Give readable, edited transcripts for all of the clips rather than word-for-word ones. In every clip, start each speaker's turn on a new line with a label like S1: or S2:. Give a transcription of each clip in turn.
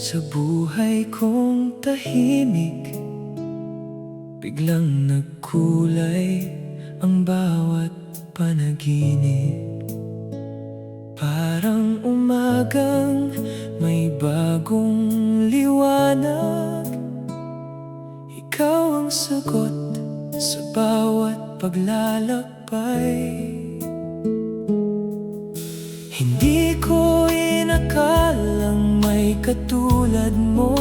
S1: Sa buhay kong tahimik, biglang nagkulay ang bawat panaginip. Parang umagang may bagong liwanag. Ikaw ang sagot sa bawat paglalakbay. Hindi ko inakalang may katulad mo.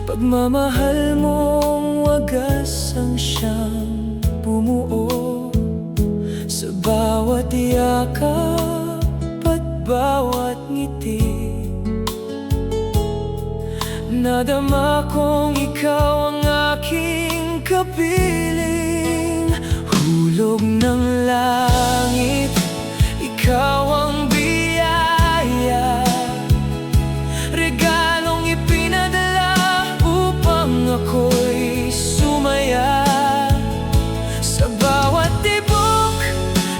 S1: Pagmamahal mong wagas ang siyang bumuo sa bawat yakap at bawat ngiti. Nadama kong ikaw ang aking kapiling. Hulog ng langit, ikaw ang biyaya, regalong ipinadala upang ako'y sumaya. Sa bawat tibok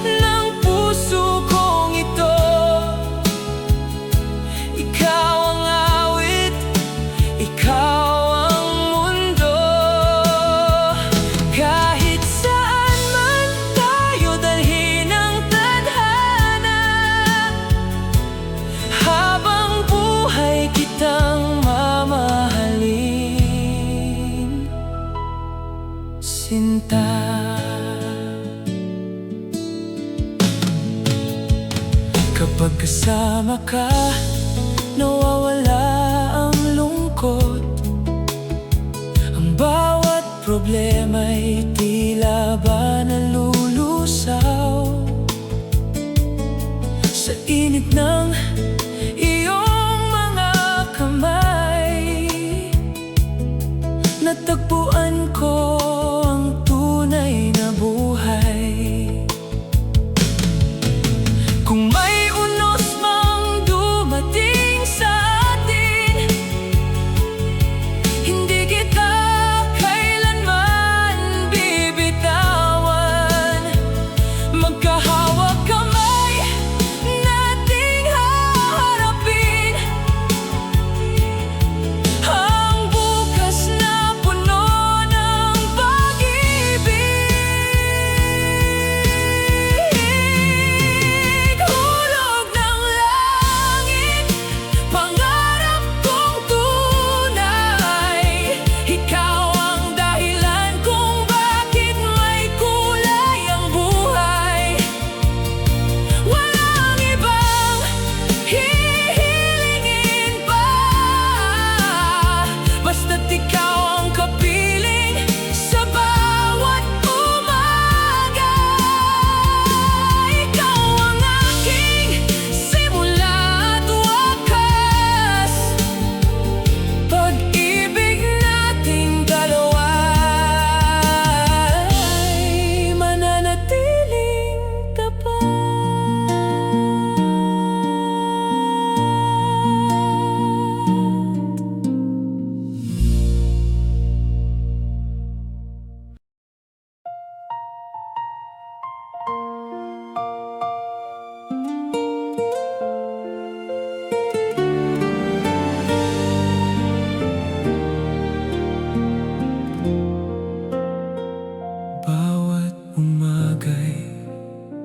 S1: ng puso kong ito, ikaw ang awit, ikaw ang mundo. Kahit saan man tayo dalhin ang tadhana, habang buhay kitang mamahalin, Sinta. Kapag kasama ka, nawawala ang lungkot. Ang bawat problema'y tila ba nalulusaw sa init ng iyong mga kamay. Natagpuan ko ang tunay na buhay. Kung may unos mang dumating sa atin, hindi kita kailanman bibitawan. Magkahawak kamay, nating haharapin ang bukas na puno ng pag-ibig. Hulog ng langit, pangarap kong tunay. Ikaw ang dahilan kung bakit may kulay ang buhay. Walang ibang hihilingin pa, basta't ikaw ang kapiling sa bawat umaga. Ikaw ang aking simula at wakas. Pag-ibig nating dalawa ay mananatiling tapat. Bawat umaga'y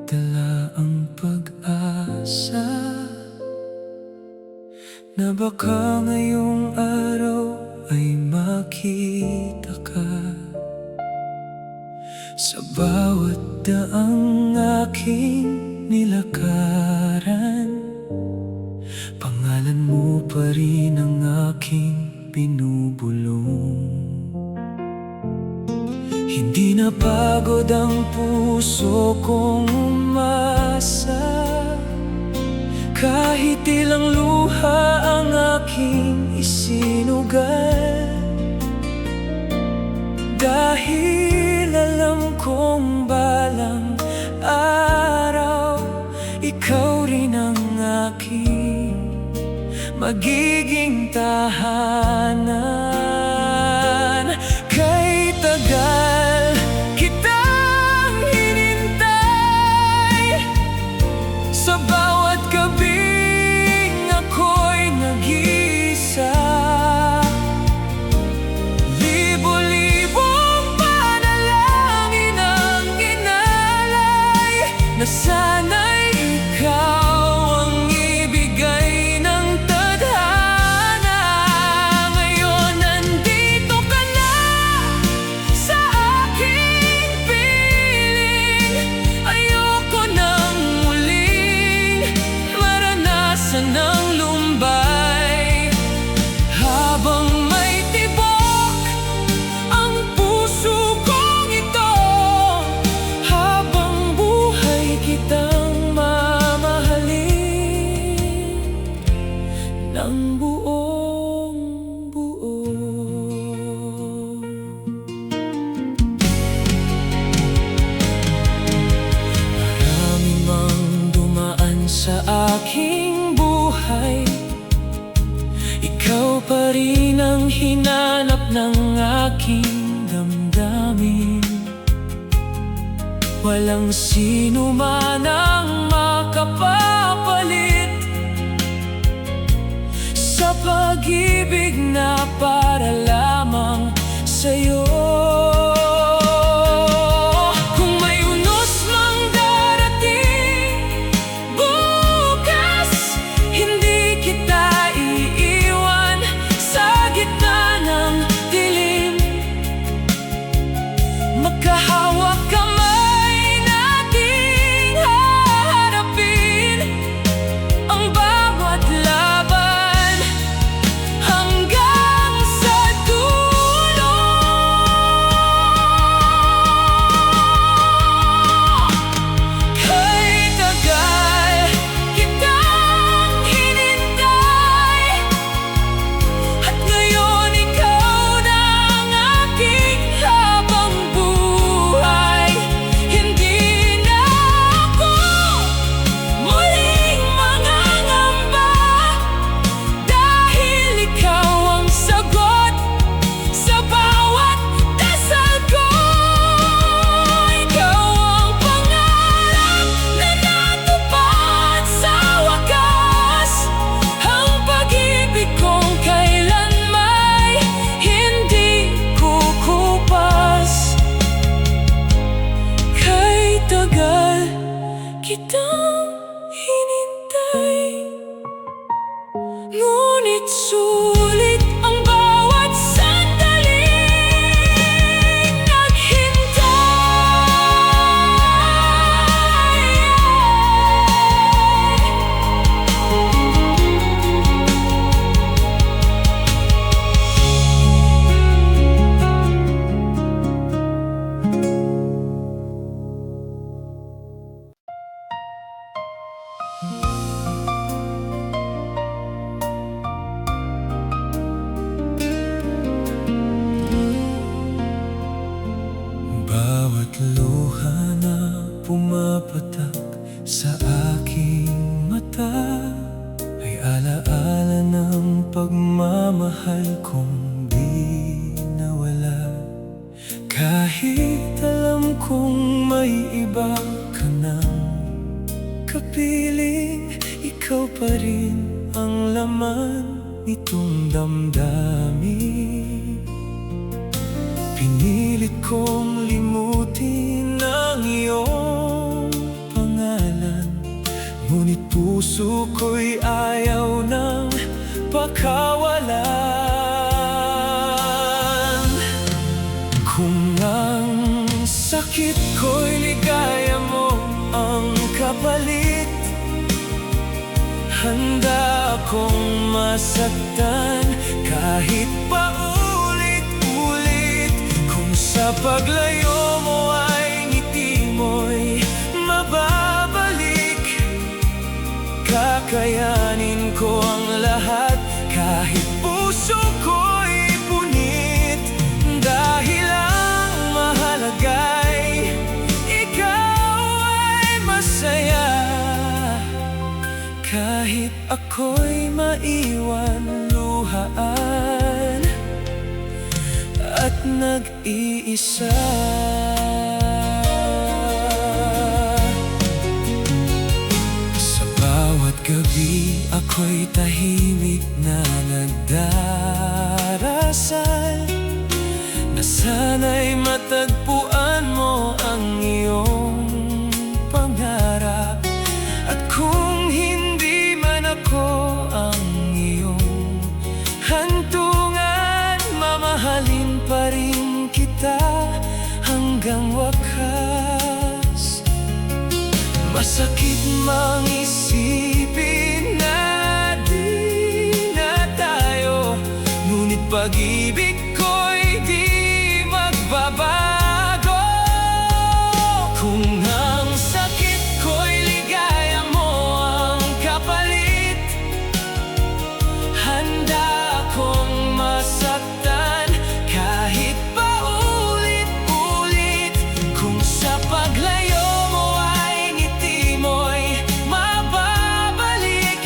S1: dala ang pag-asa na baka ngayong araw ay makita ka. Sa bawat daang aking nilakaran, pangalan mo pa rin ang aking binubulong. Hindi napagod ang puso kong umasa, kahit ilang luha ang aking isinugal. Dahil alam kong balang araw, ikaw rin ang aking magiging tahanan. Kay tagal kitang hinintay, sa bawat gabing ako'y nag-iisip. naranasan ng lumbay. Habang may tibok ang puso kong ito, habang buhay kitang mamahalin ng buong buo. Marami mang dumaan sa aking buhay, ikaw pa rin ang hinanap ng aking damdamin. Walang sino man ang makapapalit sa pag-ibig na para lamang sa'yo. Kung may unos mang darating bukas, hindi kita iiwan sa gitna ng dilim. Magkahawak kamay nating haharapin ang bawat laban hanggang sa dulo. Kay tagal kitang hinintay, at ngayon ikaw na ang aking habang buhay. Hindi na ako muling mangangamba, dahil ikaw ang sagot sa bawat dasal ko. Ikaw ang pangarap na natupad sa wakas, ang pag-ibig kong kailanmay hindi kukupas. Kay tagal kitang hinintay, ngunit sulit ang bawat sandaling bawat luha na pumapatak sa aking mata ay alaala ng pagmamahal kong di nawala. Kahit alam kong may iba ka ng kapiling, ikaw pa rin ang laman nitong damdamin. Pinilit kong limutin ang iyong pangalan, ngunit puso ko'y ayaw ng pakawalan. Kung ang sakit ko'y ligaya mo ang kapalit, handa akong masaktan kahit paulit-ulit. Kung sa paglayo mo ay ngiti mo'y mababalik, kakayanin ko ang lahat kahit puso ko'y punit. Dahil ang mahalaga'y ikaw ay masaya, kahit ako'y maiwan luhaan at nag-iisa. Sa bawat gabi ako'y tahimik na nagdarasal, na sana'y matagpuan mo ang iyong pangarap. At kung hindi man ako ang iyong hantungan, mamahalin pa rin kita hanggang wakas. Masakit mang isipin na pag-ibig ko'y di magbabago. Kung ang sakit ko'y ligaya mo ang kapalit, handa akong masaktan kahit paulit-ulit. Kung sa paglayo mo ay ngiti mo'y mababalik,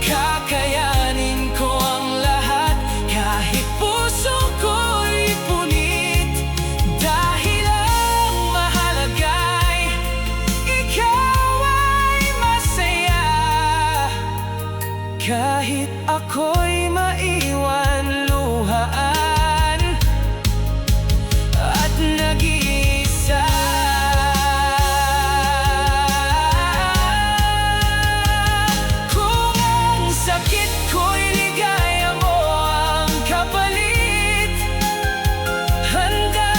S1: kakayanin ko ang lahat kahit puso ko'y punit. Dahil ang mahalaga'y ikaw ay masaya, kahit ako'y maiwan luhaan at nag-iisa. Kung ang sakit ko'y ligaya mo ang kapalit, handa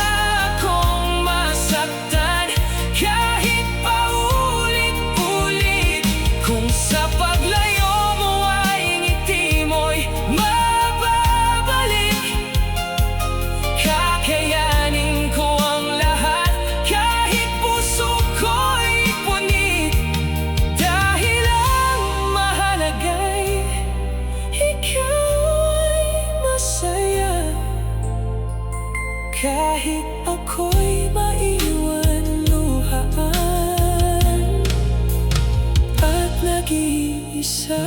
S1: akong masaktan kahit paulit-ulit. Kung sa paglayo mo ay ngiti mo'y mababalik, kakayanin ko ang lahat kahit puso ko'y punit. Dahil ang mahalaga'y ikaw ay masaya, kahit ako'y maiwan luhaan at nag-iisa.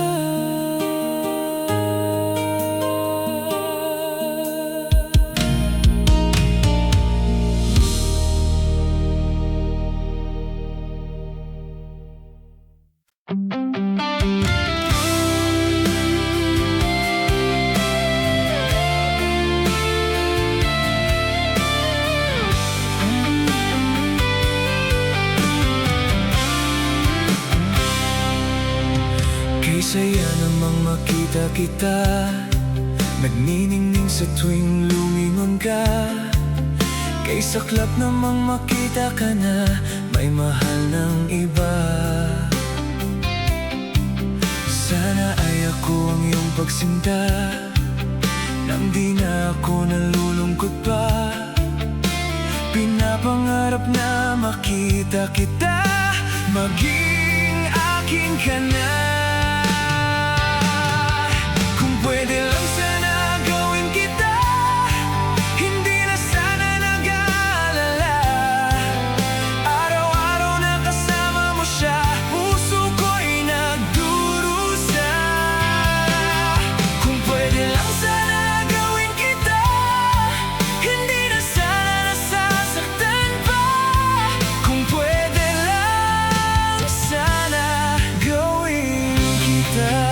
S1: Kay saya namang makita kita, nagniningning sa tuwing lumingon ka. Kay saklap namang makita ka na may mahal ng iba. Sana ay ako ang iyong pagsinta, nang di na ako nalulungkot pa. Pinapangarap na makita kita, maging akin ka na. Kung pwede lang sana gawin kita, hindi na sana nag-aalala. Araw-araw na kasama mo siya, puso ko'y nagdurusa. Kung pwede lang sana gawin kita, hindi na sana nasasaktan pa. Kung pwede lang sana gawin kita.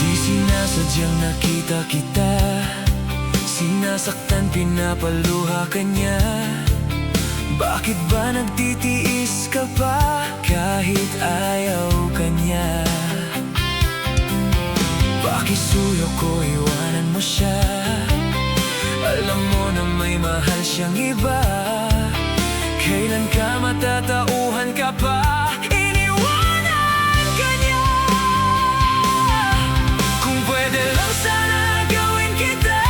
S1: Di sinasadyang nakita kita, sinasaktan, pinapaluha ka niya. Bakit ba nagtitiis ka pa kahit ayaw ka niya? Pakisuyo ko, iwanan mo siya. Alam mo na may mahal siyang iba. Kailan ka matatauhan ka pa? Iniwanan ka niya. Kung pwede lang sana gawin kita,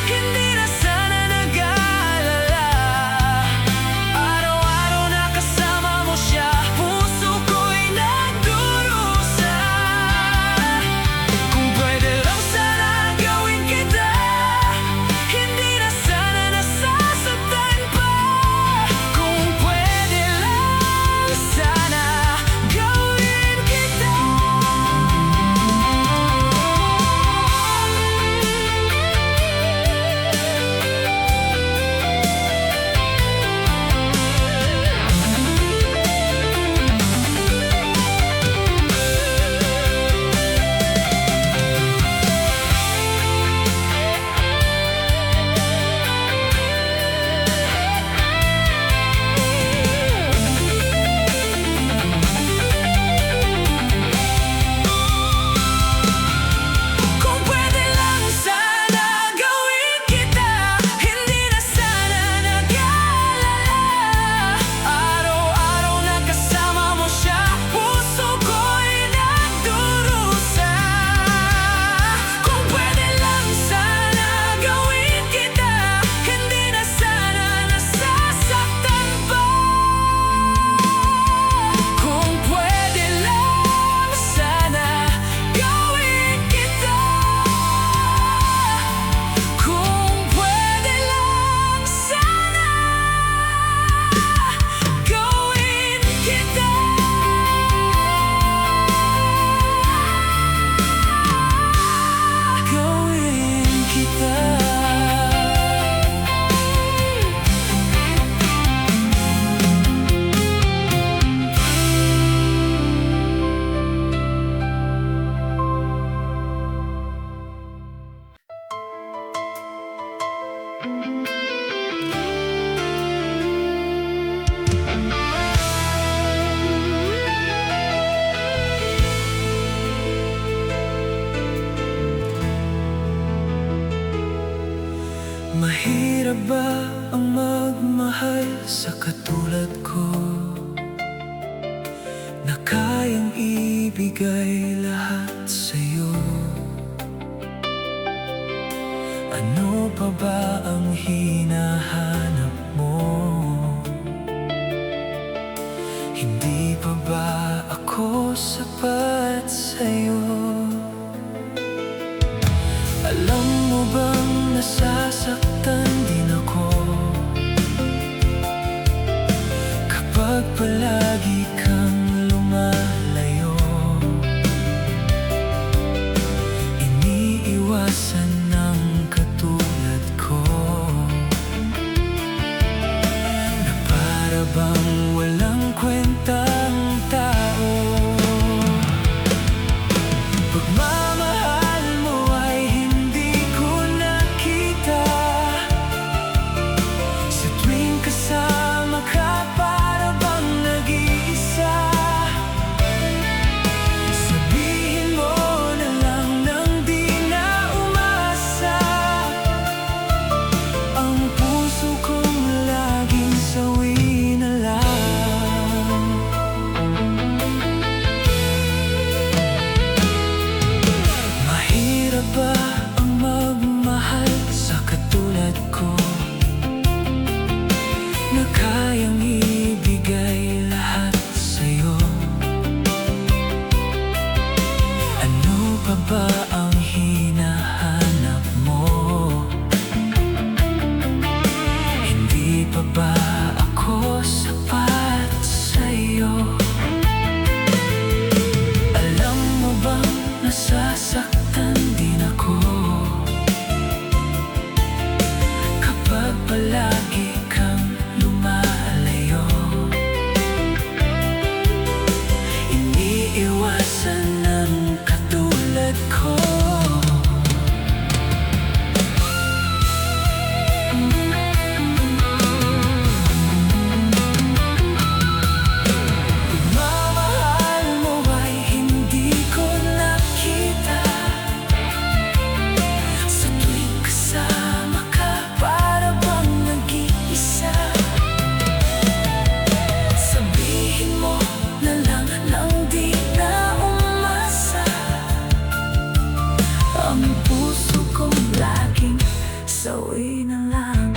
S1: hindi na sana nag-aalala. Araw-araw na kasama mo siya, puso ko'y nagdurusa. Kung pwede lang sana gawin kita, hindi na sana nasasaktan Mahirap ba ang magmahal sa katulad ko, na kayang ibigay lahat sa'yo? Ano pa ba ang hinahanap mo? Hindi pa ba ako sapat sa'yo? Alam mo bang nasasaktan din ako kapag palagi kang lumalayo? Iniiwasan ng katulad ko na para bang walang kwentang tao. Pagmamahal mo ay hindi ko nakita. Sa tuwing kasama ka, para bang nag-iisa. Sabihin mo na lang nang di na umasa. Ang puso kong laging sawi na lang. Mahirap ba ang magmahal sa katulad ko, na kayang ibigay lahat sa'yo? Ano pa ba ang hinahanap mo? Hindi pa ba ako sapat sa'yo? Alam mo bang nasasaktan din ako kapag palagi kang lumalayo? Iniiwasan ng katulad ko. Pagmamahal mo ay hindi ko nakita. Sa tuwing kasama ka, para bang nag-iisa. Sabihin mo na lang nang di na umasa. Ang puso kong laging sawi na lang.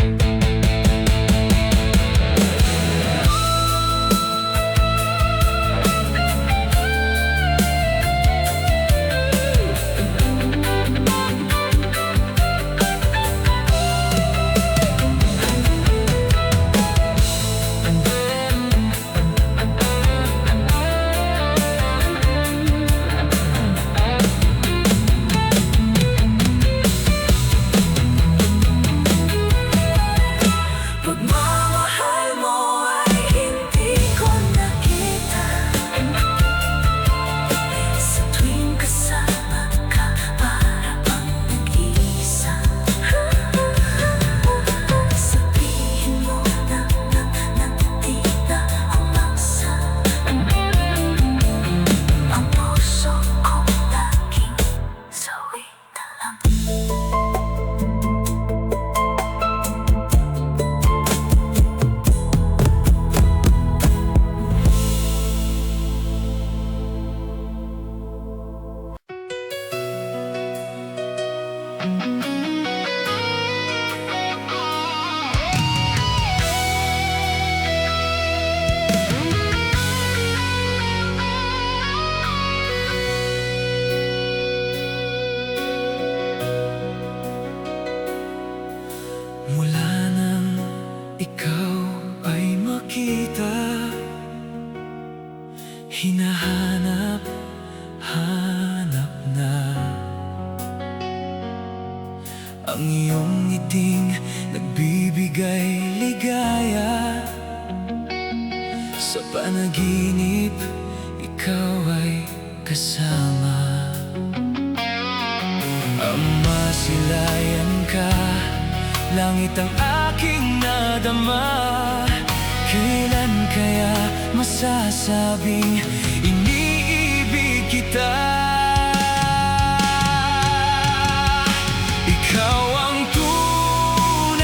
S1: Pagmamahal mo ay hindi ko nakita. Sa tuwing kasama ka, para bang nag-iisa. Sabihin mo na di na umasa. Ang puso ko laging sawi na lang. Mula nang ikaw ay makita, hinahanap-hanap na ang iyong ngiting nagbibigay ligaya. Sa panaginip, ikaw ay kasama. Ang masilayan ka, langit ang aking nadama. Kailan kaya masasabing iniibig kita? Ikaw ang tunay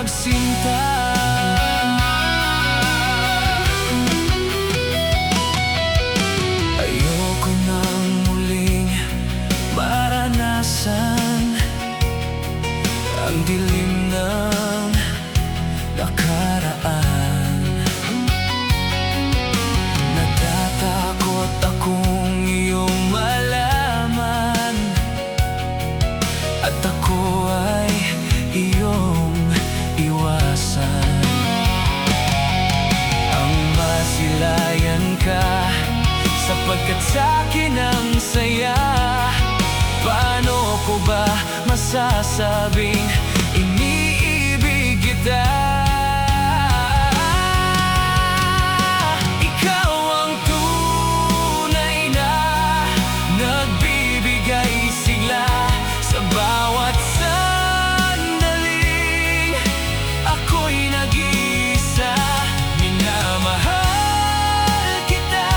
S1: pagsinta. Ayoko nang muling maranasan ang dilim ng nakaraan. Natatakot akong iyong malaman at ako ay iyong iwasan. Ang masilayan ka sapagkat sa'kin ang saya. Paano ko ba masasabing iniibig kita? Ikaw ang tunay na nagbibigay sigla sa bawat sandaling ako'y nag-iisa. Minamahal kita,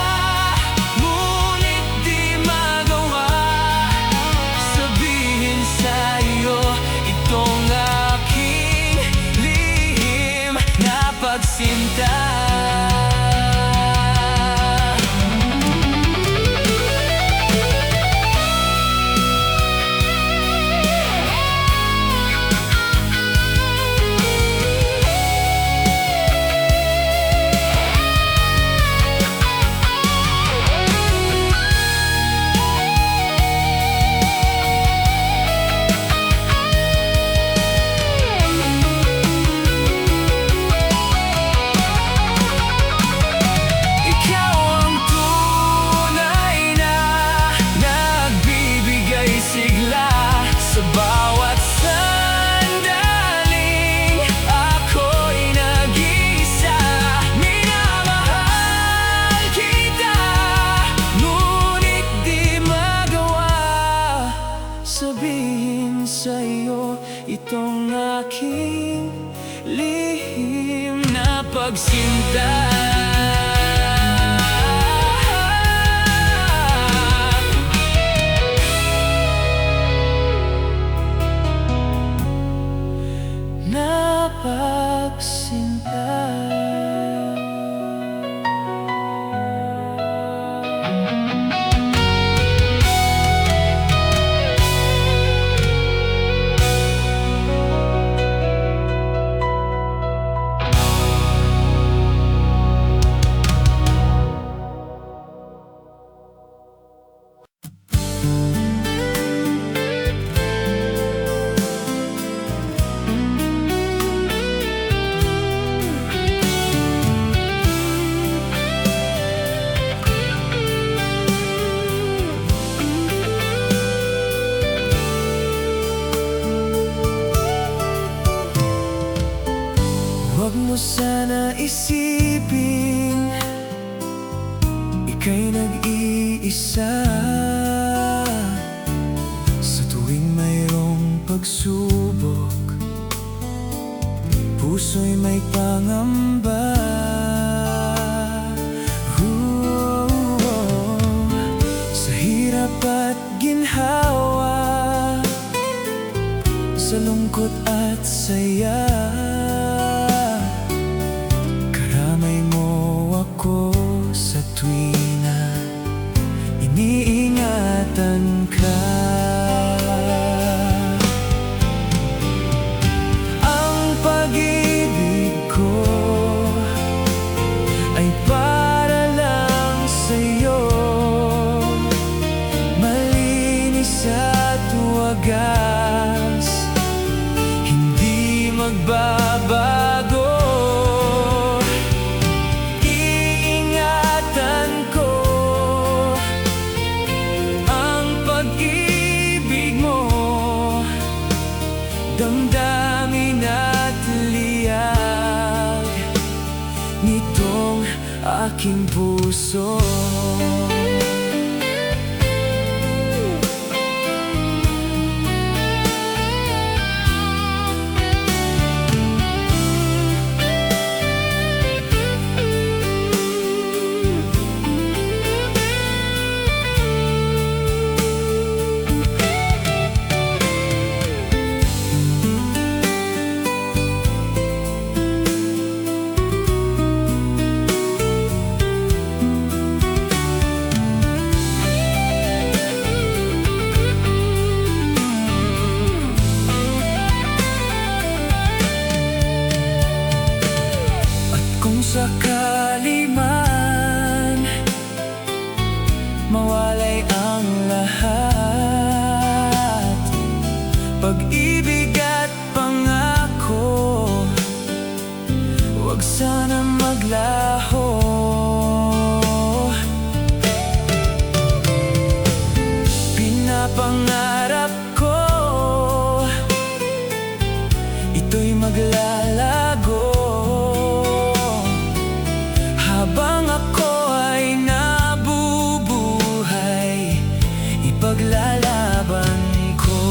S1: ngunit di magawa sabihin sa'yo itong aking lihim na pagsinta. Sa bawat sandaling ako'y nag-iisa. Minamahal kita, ngunit di magawa sabihin sa'yo itong aking lihim na pagsinta. Huwag mo sana isipin ika'y nag-iisa. Sa tuwing mayroong pagsubok, puso'y may pangamba. Sa hirap at ginhawa, sa lungkot at saya, sa tuwina iniingatan ka. Ang pag-ibig ko ay para lang sa'yo, malinis at wagas, hindi magbabago. Damdamin at liyag nitong aking puso. sakali man mawalay ang lahat, pag-ibig at pangako, huwag sana maglaho. Pinapangarap ko ito'y maglalago habang ako ay nabubuhay, ipaglalaban ko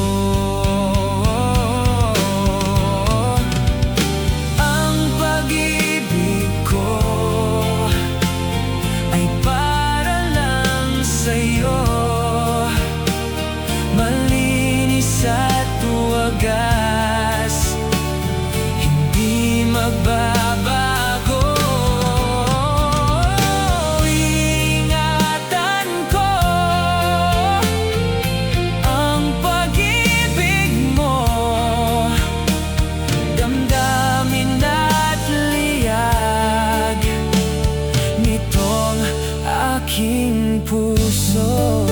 S1: ang pag-ibig ko ay para lang sa'yo, malinis at wagas, hindi magbabago. Ingatan ko ang pag-ibig mo, damdamin at liyag nitong aking puso.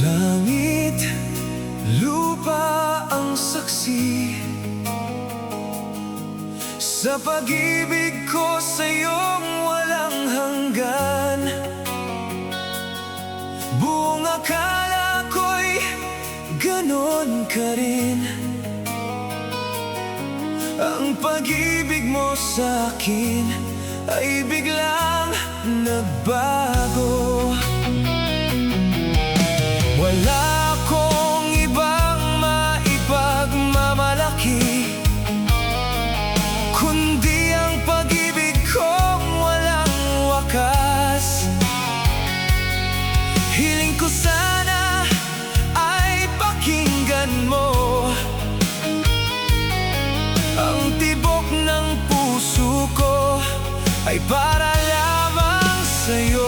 S1: Langit, lupa ang saksi sa pag-ibig ko sa'yong walang hanggan. Buong akala ko'y ganon ka rin. Ang pag-ibig mo sa'kin ay biglang nagbago. Wala akong ibang maipagmamalaki kundi ang pag-ibig kong walang wakas. Hiling ko sana ay pakinggan mo ang tibok ng puso ko ay para lamang sa'yo.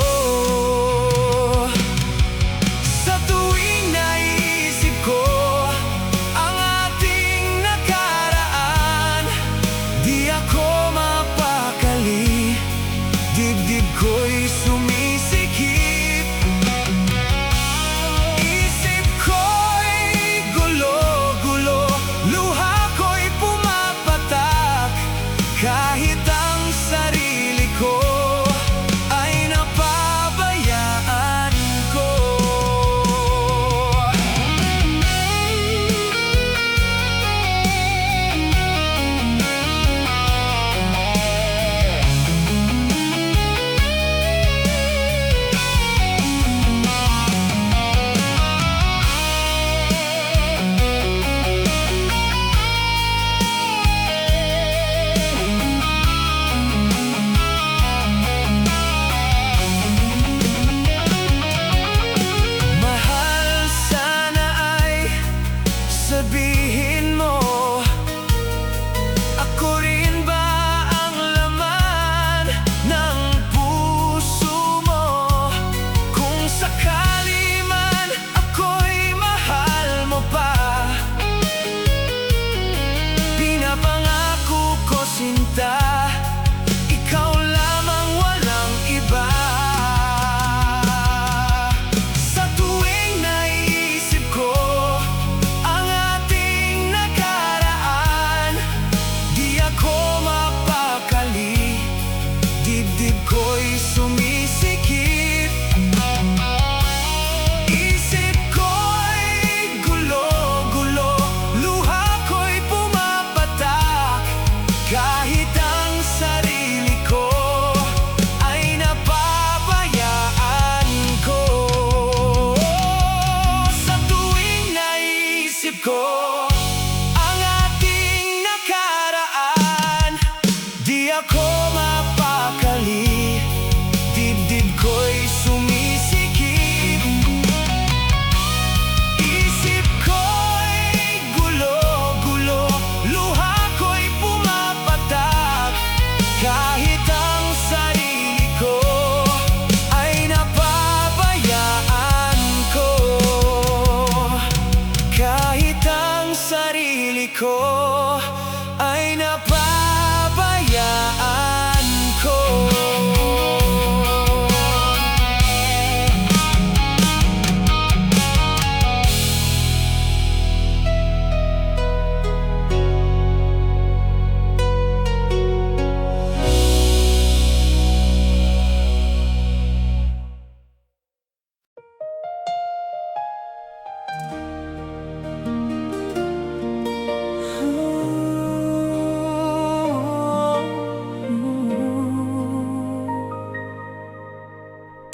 S1: ko ang ating nakaraan. Di ako mapakali, dibdib ko'y sumisikip. Isip ko'y gulo-gulo, luha ko'y pumapatak. Kahit ang sarili ko ay napabayaan ko. Kahit ang sarili ko ay napabayaan ko.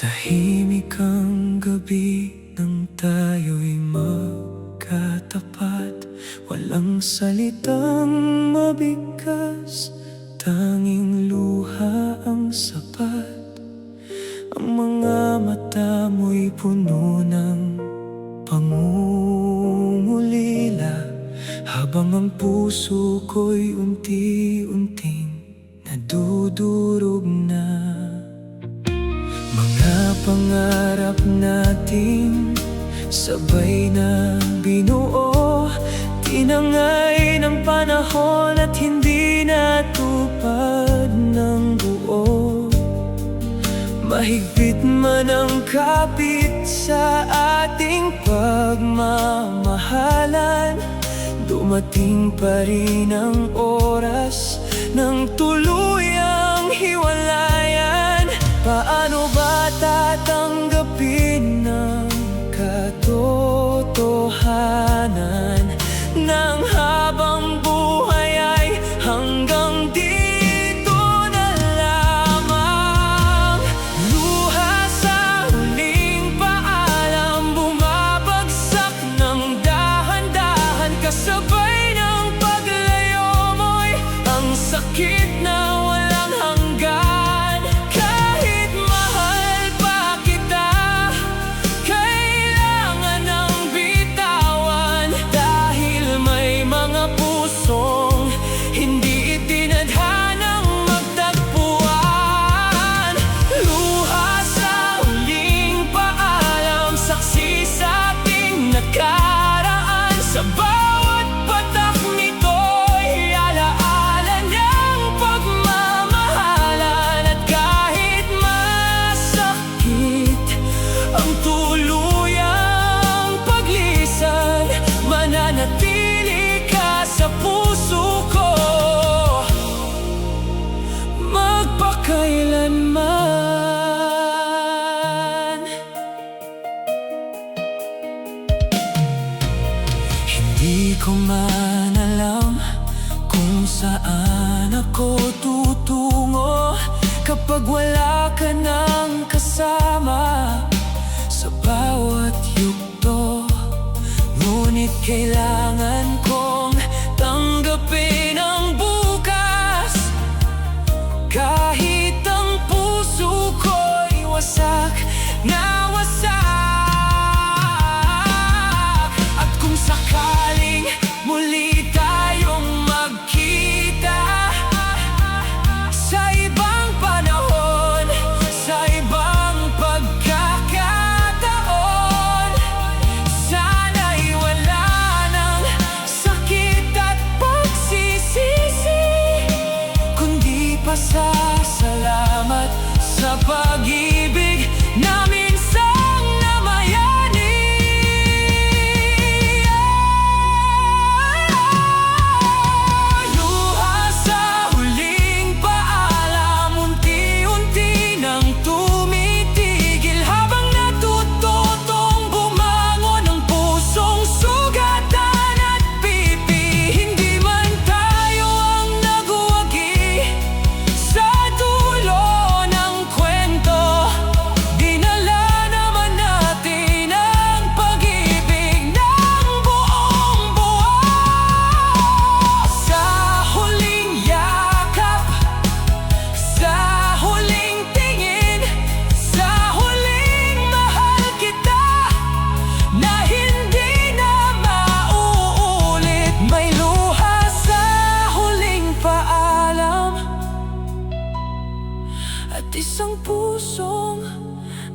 S1: Tahimik ang gabi nang tayo'y magkatapat. Walang salitang mabigkas, tanging luha ang sapat. Ang mga mata mo'y puno ng pangungulila, habang ang puso ko'y unti-unting nadudurog na. Mga pangarap natin sabay na binuo, tinangay ng panahon at hindi natupad ng buo. Mahigpit man ang kapit sa ating pagmamahalan, dumating pa rin ang oras ng tuluyang hiwalayan. Paano ba tatanggapin ng katotohanan ng habang buhay ay hanggang dito na lamang? Luha sa huling paalam, bumabagsak ng dahan-dahan, kasabay ng paglayo mo'y ang sakit na walang hanggan. Sa bawat patak nito'y alaala niyang pagmamahalan. At kahit masakit ang tuluyang paglisan, mananatili ka sa puso ko magpakailanman. Di ko man alam kung saan ako tutungo kapag wala ka nang kasama sa bawat yugto. Ngunit kailangan kong tanggapin ang bukas, kahit ang puso ko'y wasak na wasak. At kung sakaling muli tayong magkita sa ibang panahon, sa ibang pagkakataon, sana'y wala nang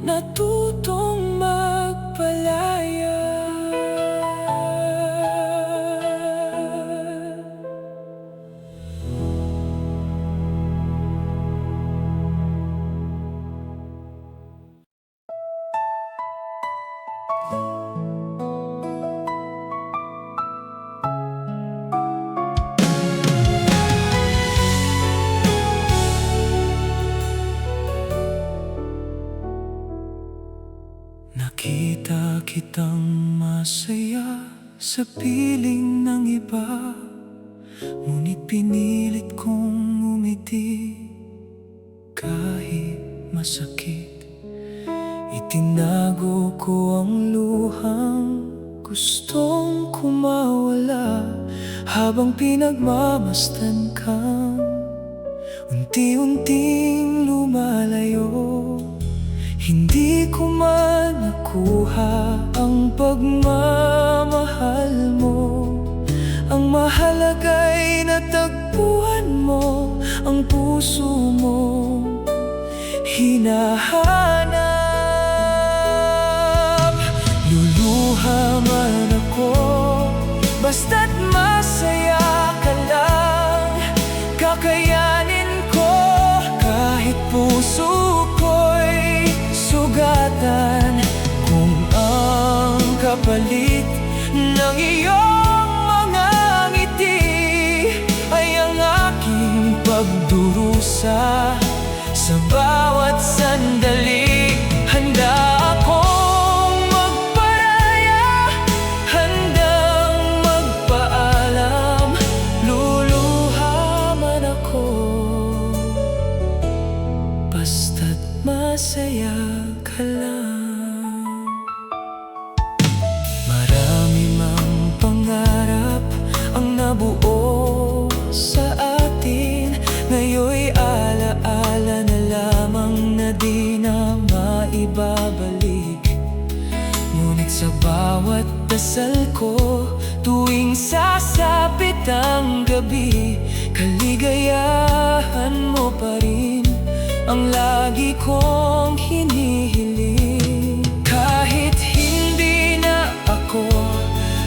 S1: natutong magpalaya. Nakita kitang masaya sa piling ng iba, ngunit pinilit kong umiti kahit masakit. Itinago ko ang luhang gustong kumawala, habang pinagmamasdan kang unti-unting lumalayo. Hindi ko man nakuha ang pagmamahal mo, ang mahalaga'y natagpuan mo ang puso mo hinahanap. Luluha man ako, basta't masaya ka lang. Kakayanin ko kahit puso ko'y sugatan, kung ang kapalit ng iyong mga ngiti ay ang aking pagdurusa. Sa bawat sandali, handa akong magparaya, handang magpaalam. Luluha man ako, basta't masaya ka lang. Marami mang pangarap ang nabuo sa atin, ngayon'y alaala na lamang na di na maibabalik. Ngunit sa bawat dasal ko, tuwing sasapit ang gabi, kaligayahan mo pa rin ang lagi kong hinihiling. Kahit hindi na ako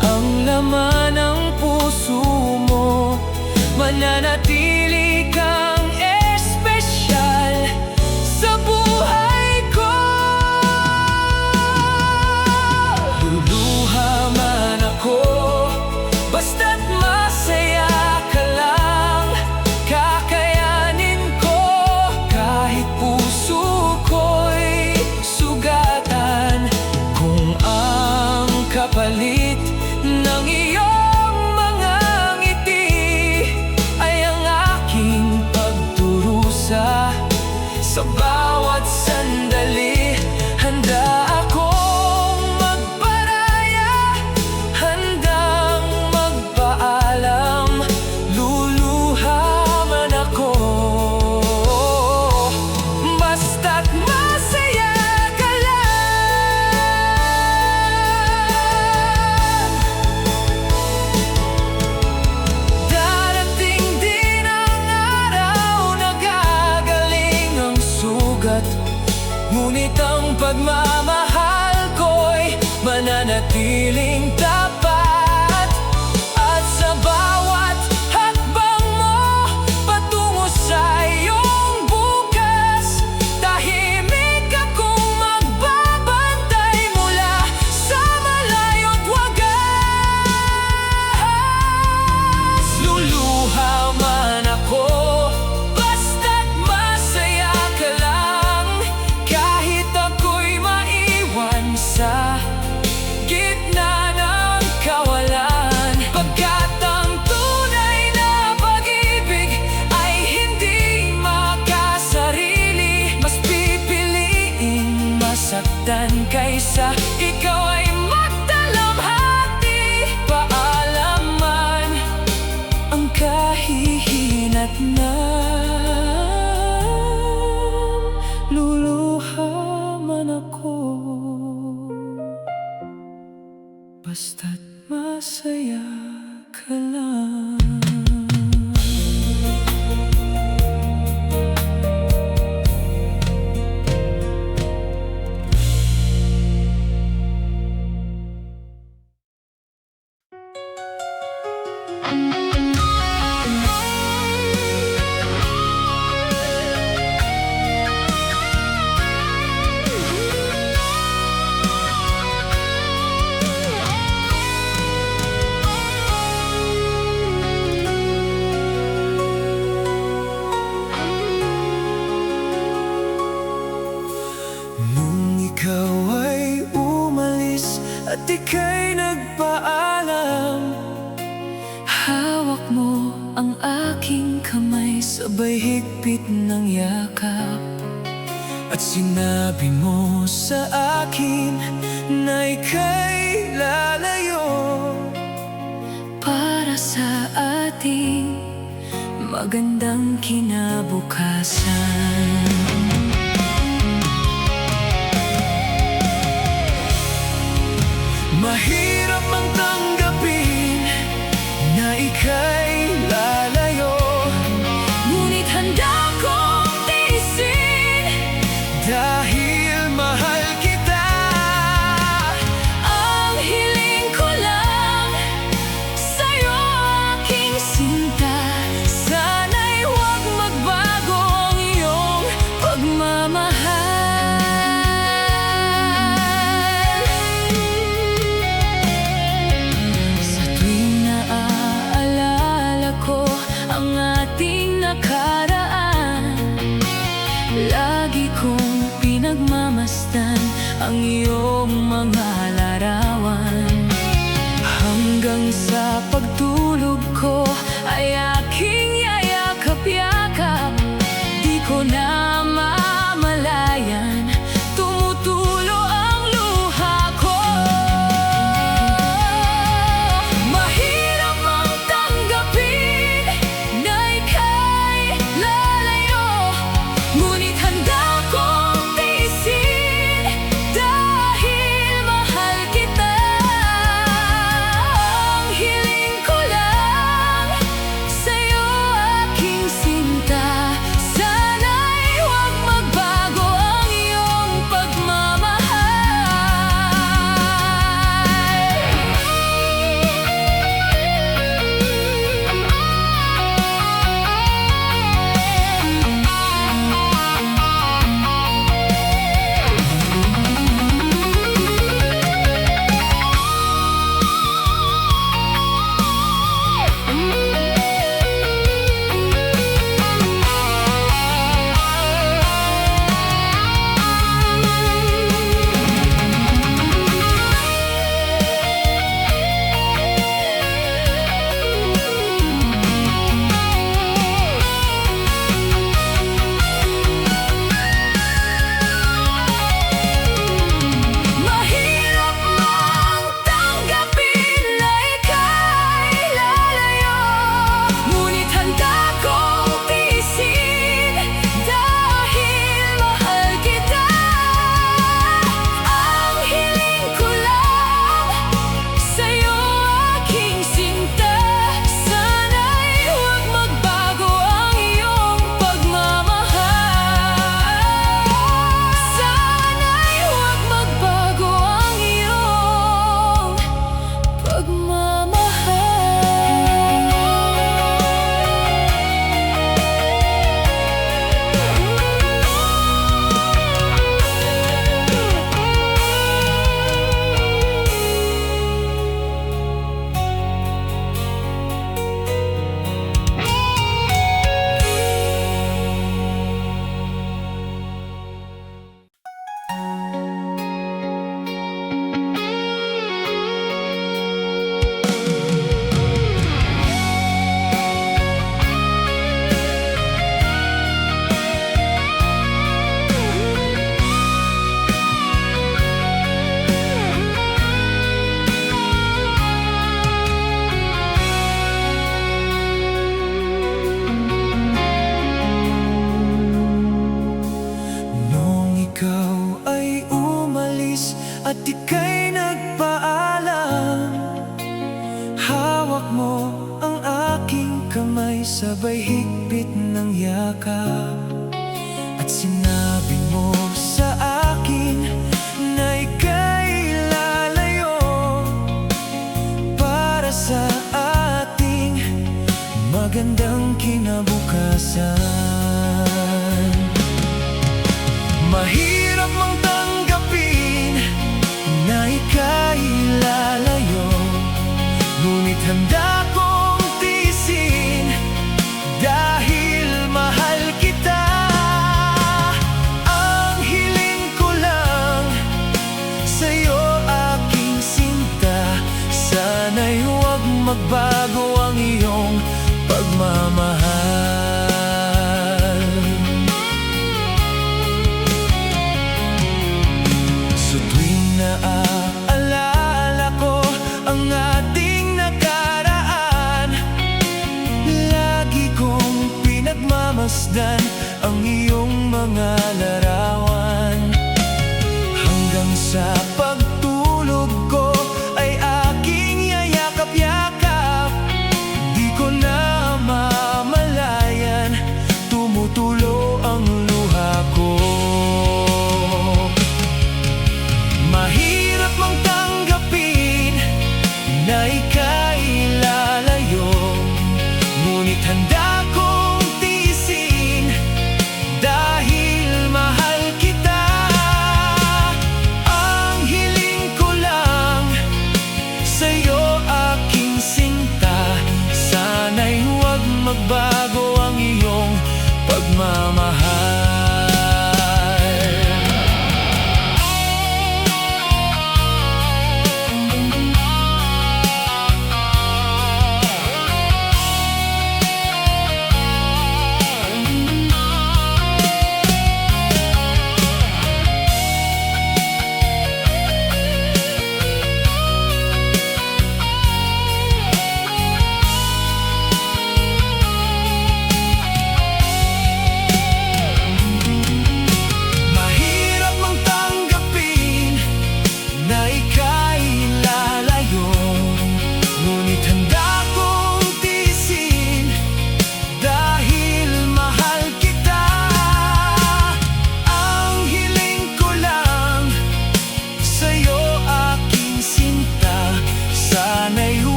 S1: ang laman ng puso mo, mananatili kang espesyal sa buhay ko. Luluha man ako, basta't masaya ka lang. Kakayanin ko kahit puso ko'y sugatan, kung ang kapalit ng iyong mga ngiti ay ang aking pagdurusa. Sa bawat sandali, handa akong magparaya, handang magpaalam. Luluha man ako, basta't masaya ka lang. Darating din ang araw na gagaling ang sugat, ngunit ang pagmamahal ko'y mananatiling tapat. At sa bawat hakbang mo patungo sa iyong bukas, tahimik akong magbabantay mula sa malayo't wagas. Luluha man ako, basta't masaya ka lang. Kahit ako'y maiwan sa gitna ng kawalan, pagkat ang tunay na pag-ibig ay hindi makasarili. Mas pipiliing masaktan kaysa ikaw ay magdalamhati. Paalam man ang kahihinatnan, luluha man ako, basta't masaya ka lang. nagpaalam. Hawak mo ang aking kamay, sabay higpit ng yakap. At sinabi mo sa akin na ika'y lalayo, para sa ating magandang kinabukasan. Mahirap mang tanggapin na ika'y lalayo, ngunit handa kong tiisin dahil mahal kita. Ang hiling ko lang sa'yo, aking sinta, sana'y huwag magbago ang iyong pagmamahal. Sa tuwing naaalala ko ang ating nakaraan, lagi kong pinagmamasdan ang iyong mga larawan. Hanggang sa pagtulog ko ay aking yayakap-yakap, di ko na mamalayan, tumutulo ang luha ko. Mahirap mang tanggapin na ika'y lalayo, ngunit handa kong tiisin dahil mahal kita. Ang hiling ko lang sa'yo, aking sinta, sana'y huwag magbago ang iyong pagmamahal. Mahirap mang tanggapin na ika'y lalayo, ngunit handa kong tiisin dahil mahal kita. Ang hiling ko lang sa'yo, aking sinta, sana'y huwag magbago ang iyong pagmamahal. Sana'y huwag magbago ang iyong Nung ikaw ay umalis at ika'y nagpaalam, hawak mo ang aking kamay, sabay higpit ng yakap. At sinabi mo sa akin na ika'y lalayo, para sa ating magandang kinabukasan. Mahirap mang tanggapin na ika'y lalayo, ngunit handa kong tiisin dahil mahal kita. Ang hiling ko lang sa'yo, aking sinta, magbago ang iyong pagmamahal. Sa tuwing naaalala ko ang ating nakaraan, lagi kong pinagmamasdan ang iyong mga larawan. Hanggang sa pagtulog ko ay aking yayakap-yakap, di ko na mamalayan, tumutulo ang luha ko. Mahirap mang tanggapin na ika'y lalayo, ngunit handa kong tiisin dahil mahal kita. Ang hiling ko lang sa'yo, aking sinta, sana'y huwag magbago ang iyong pagmamahal.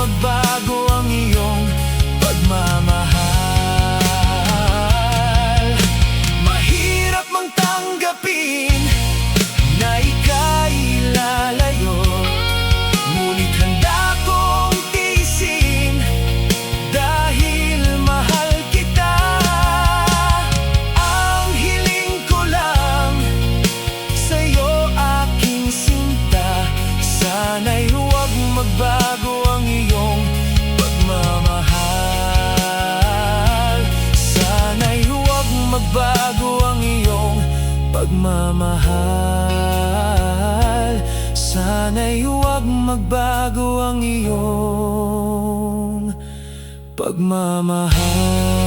S1: Magbago ang iyong pagmamahal. Mahirap mang tanggapin na ika'y lalayo, ngunit handa kong tiisin dahil mahal kita. Ang hiling ko lang sa'yo, aking sinta, sana'y huwag magbago ang iyong pagmamahal. Sana'y huwag magbago ang iyong pagmamahal. Sana'y huwag magbago ang iyong pagmamahal.